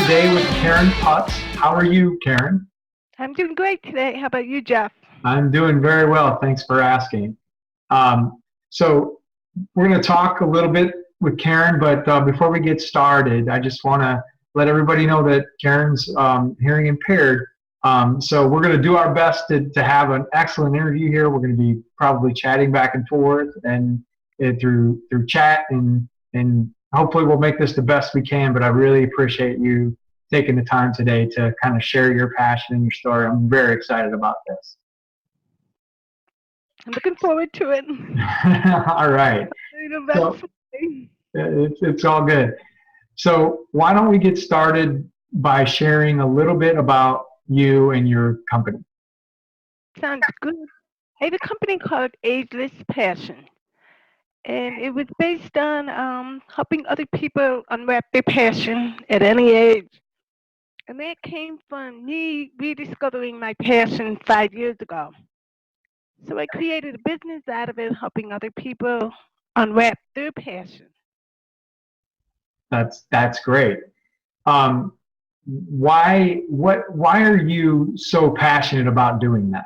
today with Karen Putz. How are you, Karen? I'm doing great today. How about you, Jeff? I'm doing very well. Thanks for asking. So we're going to talk a little bit with Karen, but before we get started, I just want to let everybody know that Karen's hearing impaired. So we're going to do our best to have an excellent interview here. We're going to be probably chatting back and forth and through chat, and hopefully we'll make this the best we can. But I really appreciate you taking the time today to kind of share your passion and your story. I'm very excited about this. I'm looking forward to it. All right. So, it's all good. So why don't we get started by sharing a little bit about you and your company? Sounds good. I have a company called Ageless Passion, and it was based on helping other people unwrap their passion at any age. And that came from me rediscovering my passion 5 years ago. So I created a business out of it, helping other people unwrap their passion. That's great. Why are you so passionate about doing that?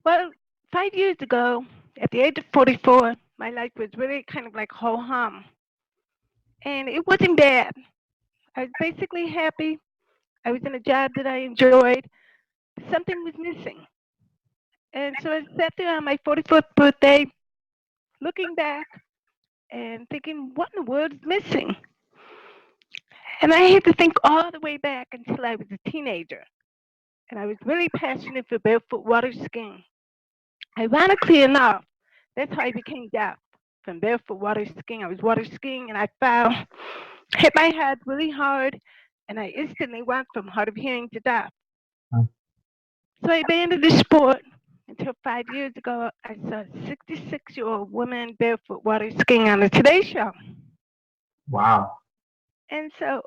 Well, 5 years ago, at the age of 44, my life was really kind of like ho-hum. And it wasn't bad. I was basically happy. I was in a job that I enjoyed. But something was missing. And so I sat there on my 44th birthday, looking back and thinking, what in the world is missing? And I had to think all the way back until I was a teenager. And I was really passionate for barefoot water skiing. Ironically enough, that's how I became deaf, from barefoot water skiing. I was water skiing and I fell, hit my head really hard, and I instantly went from hard of hearing to deaf. So I abandoned the sport until 5 years ago. I saw a 66-year-old woman barefoot water skiing on the Today Show. Wow. And so,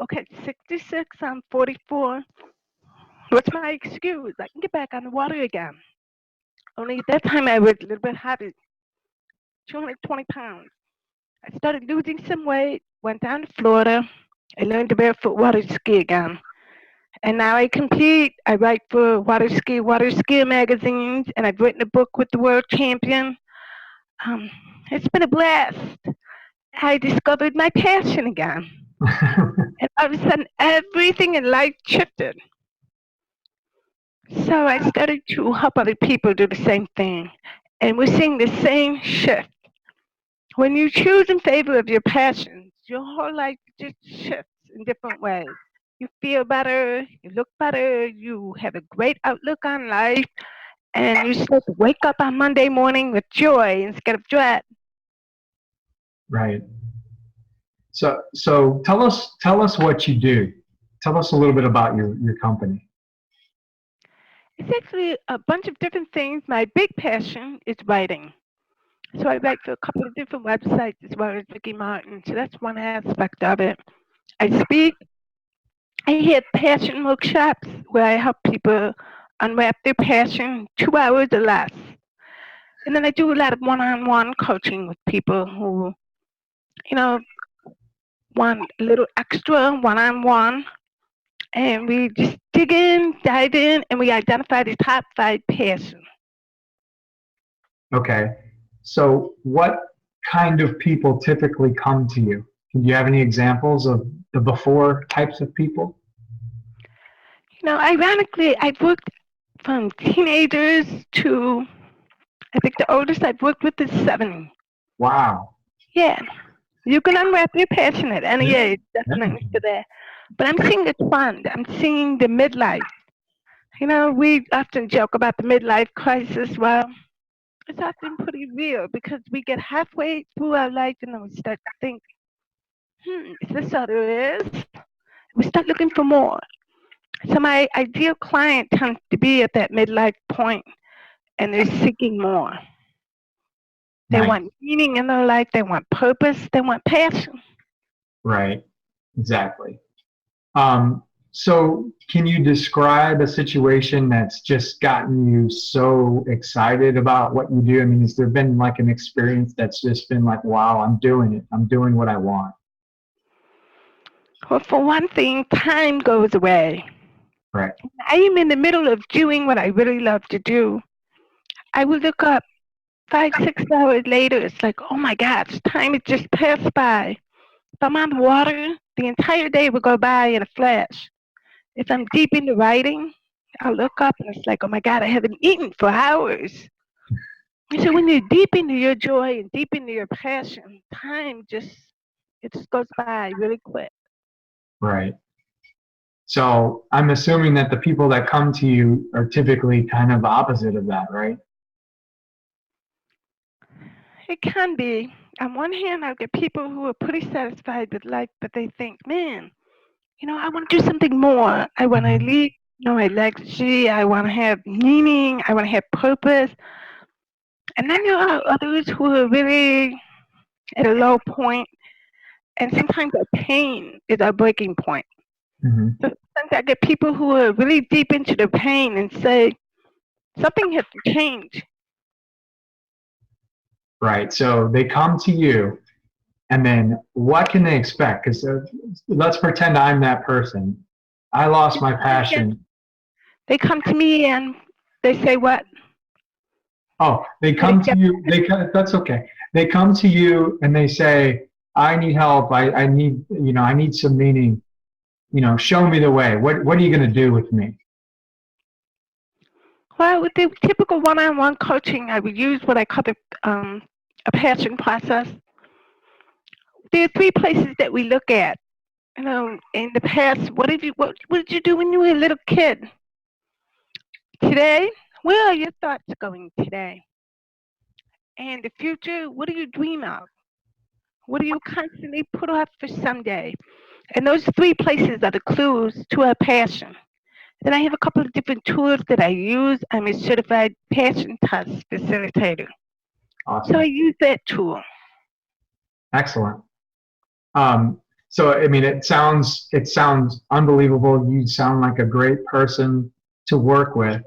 66, I'm 44. What's my excuse? I can get back on the water again. Only at that time I was a little bit heavy, 220 pounds. I started losing some weight, went down to Florida. I learned to barefoot water ski again. And now I compete. I write for water ski magazines, and I've written a book with the world champion. It's been a blast. I discovered my passion again. And all of a sudden, everything in life shifted. So I started to help other people do the same thing. And we're seeing the same shift. When you choose in favor of your passions, your whole life just shifts in different ways. You feel better, you look better, you have a great outlook on life, and you start to wake up on Monday morning with joy instead of dread. Right. So tell us what you do. Tell us a little bit about your company. It's actually a bunch of different things. My big passion is writing. So I write for a couple of different websites as well as Ricky Martin. So that's one aspect of it. I speak. I have passion workshops where I help people unwrap their passion 2 hours or less. And then I do a lot of one-on-one coaching with people who, want a little extra one-on-one. And we just dive in, and we identify the top 5 passions. Okay. So what kind of people typically come to you? Do you have any examples of the before types of people? Ironically, I've worked from teenagers to, I think the oldest I've worked with is 70. Wow. Yeah. You can unwrap your passion at any age, definitely for that. But I'm seeing a trend. I'm seeing the midlife. We often joke about the midlife crisis. Well, it's often pretty real because we get halfway through our life and then we start to think, is this all there is? We start looking for more. So my ideal client tends to be at that midlife point, and they're seeking more. They want meaning in their life. They want purpose. They want passion. Right. Exactly. So can you describe a situation that's just gotten you so excited about what you do? I mean, has there been like an experience that's just been like, wow, I'm doing it. I'm doing what I want? Well, for one thing, time goes away. Right. I am in the middle of doing what I really love to do. I will look up 5, 6 hours later. It's like, oh my gosh, time has just passed by. If I'm on the water, the entire day will go by in a flash. If I'm deep into writing, I'll look up and it's like, oh my God, I haven't eaten for hours. And so when you're deep into your joy and deep into your passion, time just, it just goes by really quick. Right. So I'm assuming that the people that come to you are typically kind of opposite of that, right? It can be. On one hand, I'll get people who are pretty satisfied with life, but they think, man, I want to do something more. I want to Mhm. lead, my legacy. I want to have meaning. I want to have purpose. And then there are others who are really at a low point, and sometimes our pain is our breaking point. Mhm. So sometimes I get people who are really deep into their pain and say, something has to change. Right. So they come to you, and then what can they expect? Because let's pretend I'm that person. I lost my passion. They come to me and they say, what? Oh, they They come to get- you. That's okay. They come to you and they say, "I need help. I need, I need some meaning. Show me the way. What are you going to do with me?" Well, with the typical one-on-one coaching, I would use what I call a passion process. There are 3 places that we look at. In the past, what did you do when you were a little kid? Today, where are your thoughts going today? And the future, what do you dream of? What do you constantly put off for someday? And those 3 places are the clues to our passion. Then I have a couple of different tools that I use. I'm a certified passion test facilitator. So I Awesome. use that tool. Excellent. Um, so I mean, it sounds unbelievable. You sound like a great person to work with,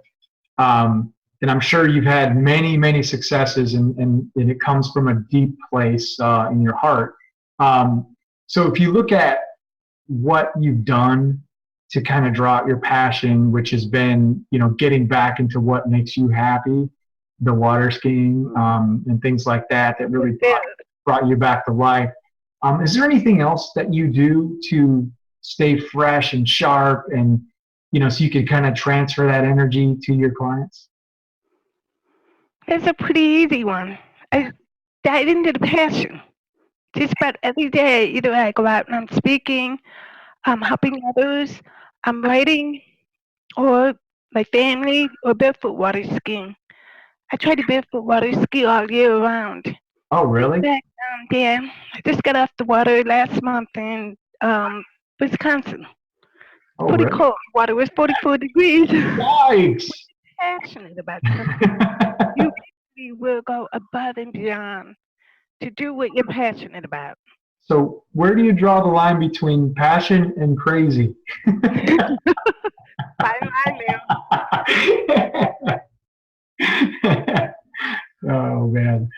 and I'm sure you've had many, many successes, and it comes from a deep place in your heart. So if you look at what you've done to kind of draw out your passion, which has been, getting back into what makes you happy, the water skiing and things like that, that really brought you back to life. Is there anything else that you do to stay fresh and sharp and, so you can kind of transfer that energy to your clients? That's a pretty easy one. I dive into the passion. Just about every day, either I go out and I'm speaking, I'm helping others, I'm writing, or my family, or barefoot water skiing. I try to barefoot water ski all year round. Oh, really? Back down there, I just got off the water last month in Wisconsin. Oh, Pretty really? cold. Water was 44 degrees. Yikes! Passionate about something. You really will go above and beyond to do what you're passionate about. So where do you draw the line between passion and crazy? Fine line there. Oh man,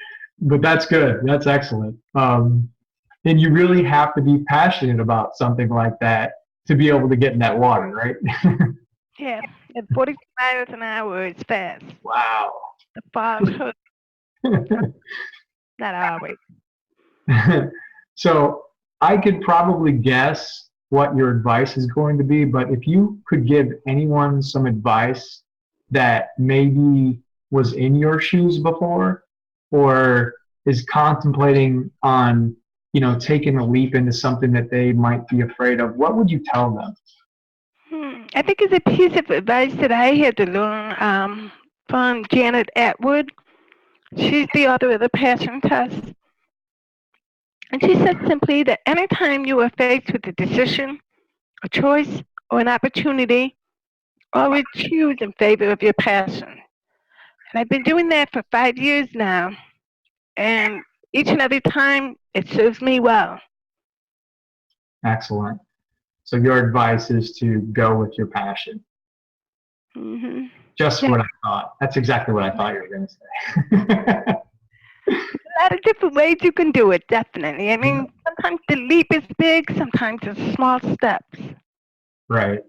but that's good. That's excellent. And you really have to be passionate about something like that to be able to get in that water, right? Yeah, at 40 miles an hour, it's fast. Wow. The fog hurt, not always. So I could probably guess what your advice is going to be, but if you could give anyone some advice that maybe was in your shoes before or is contemplating on, taking a leap into something that they might be afraid of, what would you tell them? I think it's a piece of advice that I had to learn from Janet Atwood. She's the author of The Passion Test. And she said simply that anytime you are faced with a decision, a choice, or an opportunity, always choose in favor of your passion. And I've been doing that for 5 years now. And each and every time, it serves me well. Excellent. So your advice is to go with your passion. Hmm Just Yeah. what I thought. That's exactly what I thought you were going to say. A lot of different ways you can do it, definitely. I mean, sometimes the leap is big, sometimes it's small steps. Right.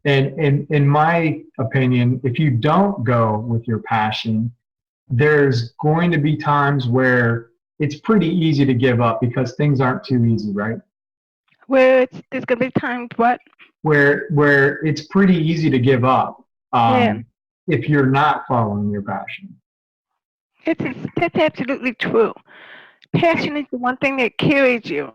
And in my opinion, if you don't go with your passion, there's going to be times where it's pretty easy to give up because things aren't too easy, right? Where there's going to be times what? Where it's pretty easy to give up Yeah. if you're not following your passion. That's absolutely true. Passion is the one thing that carries you.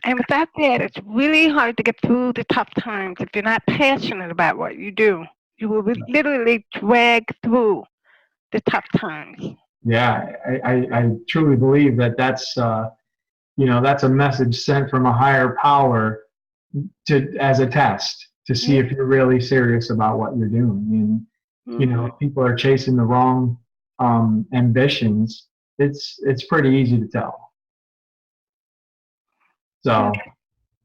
And without that, it's really hard to get through the tough times. If you're not passionate about what you do, you will literally drag through the tough times. Yeah, I truly believe that that's that's a message sent from a higher power as a test to see if you're really serious about what you're doing. And if people are chasing the wrong ambitions, it's pretty easy to tell. So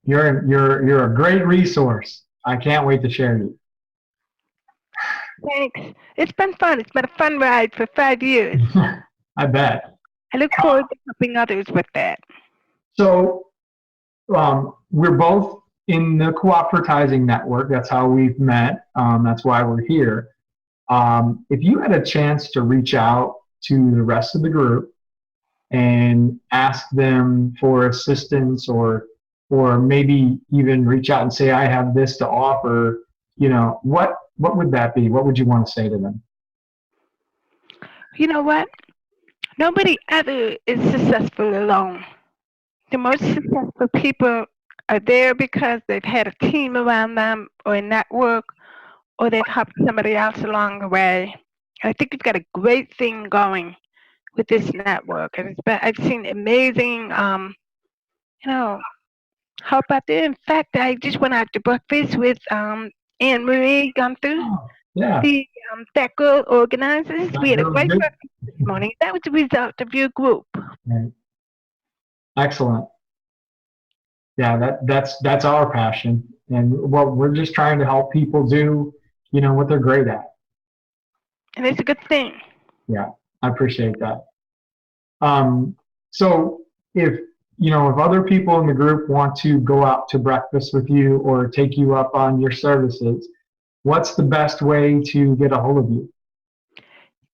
you're a great resource. I can't wait to share you. Thanks. It's been fun. It's been a fun ride for 5 years. I bet. I look forward to helping others with that. So we're both in the Co-Opvertising Network. That's how we've met. That's why we're here. If you had a chance to reach out to the rest of the group and ask them for assistance, or maybe even reach out and say, I have this to offer, what would that be? What would you want to say to them? You know what? Nobody ever is successful alone. The most successful people are there because they've had a team around them, or a network, or they've helped somebody else along the way. I think you've got a great thing going with this network, and I've seen amazing, help out there. In fact, I just went out to breakfast with Anne Marie Gunther, the that girl organizers. We had a great breakfast this morning. That was the result of your group. Right. Excellent. Yeah, that's our passion, and what we're just trying to help people do, what they're great at. And it's a good thing. Yeah, I appreciate that. So if other people in the group want to go out to breakfast with you or take you up on your services, what's the best way to get a hold of you?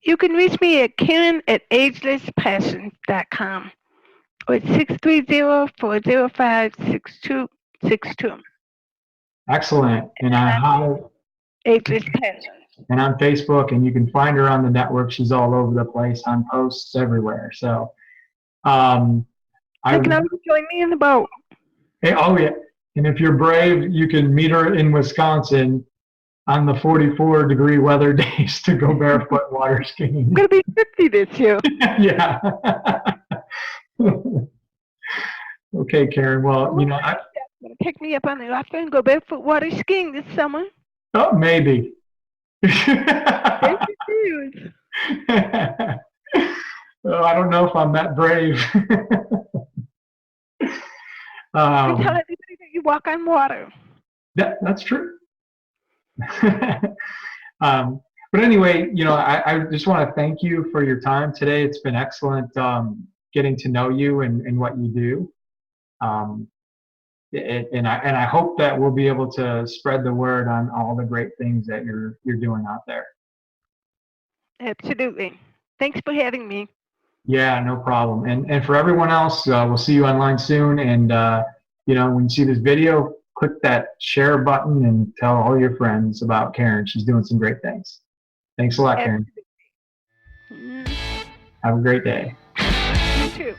You can reach me at Karen@agelesspassion.com or at 630-405-6262. Excellent. And Ageless Passion. And on Facebook, and you can find her on the network. She's all over the place on posts everywhere. So, you can always join me in the boat. Hey, oh yeah. And if you're brave, you can meet her in Wisconsin on the 44-degree weather days to go barefoot water skiing. I'm going to be 50 this year. Yeah. Okay, Karen. Well, Pick me up on the offer and go barefoot water skiing this summer. Oh, maybe. I don't know if I'm that brave. I tell everybody that you walk on water. That's true. But anyway, I just want to thank you for your time today. It's been excellent getting to know you and what you do. And I hope that we'll be able to spread the word on all the great things that you're doing out there. Absolutely. Thanks for having me. Yeah, no problem. And for everyone else, we'll see you online soon. And when you see this video, click that share button and tell all your friends about Karen. She's doing some great things. Thanks a lot, Karen. Have a great day. You too.